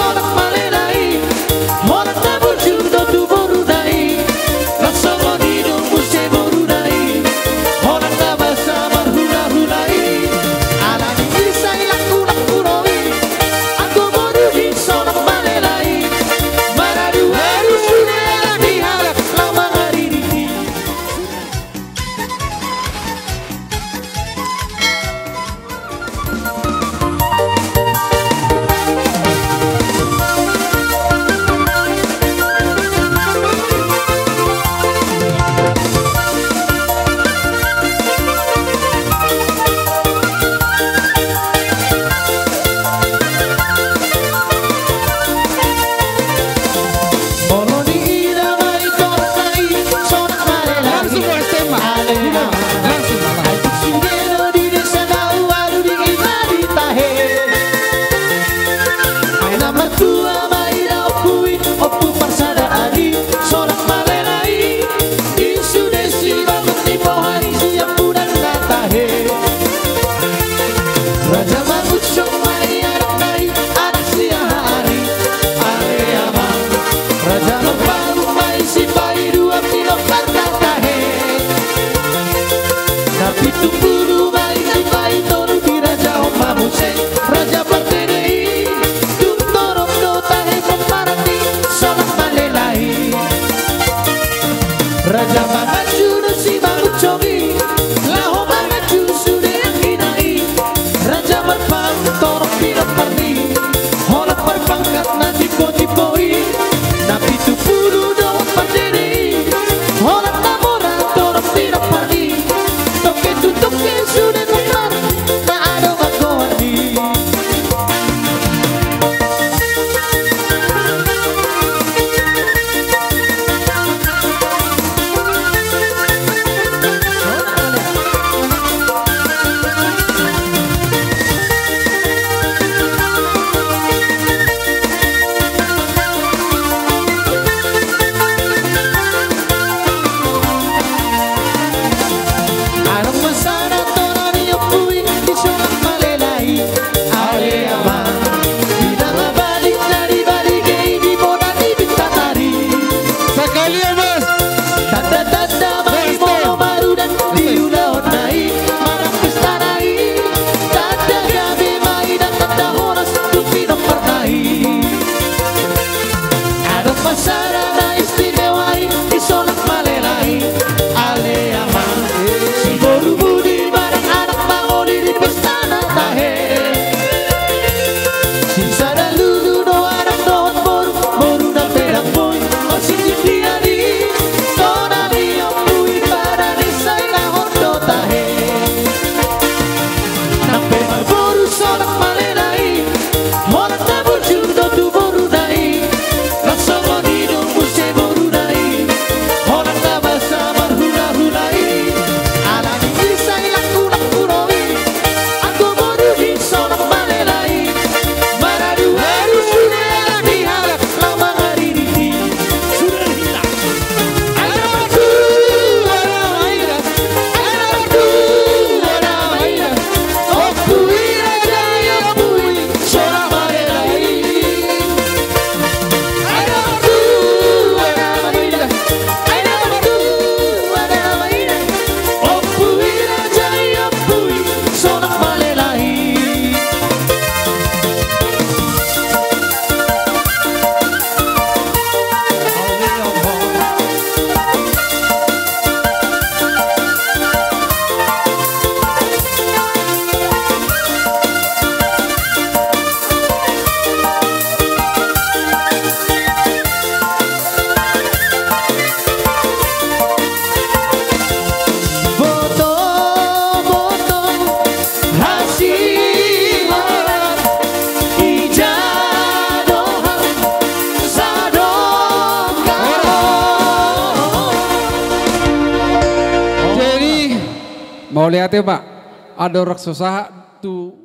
sonak malelai Horak tabur judo tu borudai Rasa monido muse borudai Horak tabasa marhula-hulai Alani isai laku-laku roi Aku borudi sonak malelai Maradu harus sudah diharap lama hari ini Raja mangaju si bangun cobi Laho mangaju sudah yang hinai Raja berpang torok tidak perni Holak berpangkat nanti po-tipoi Nabi tu puluh doang pandiri Holak namora torok tidak perni Toke sudah tukar Tak ada makawani Sarana istimewai di sonak malelai Ale aman si boru budi barang anak bangoli di pestana tahe Si sada lulu do anak doon boru na pedang boy Masih jimdiani Tona liyong bui para nisay na hondo tahe Nampe malboru sonak malelai Horak tabur judo tu boru dai Rasa Mau lihat ya Pak, ada orang susah tuh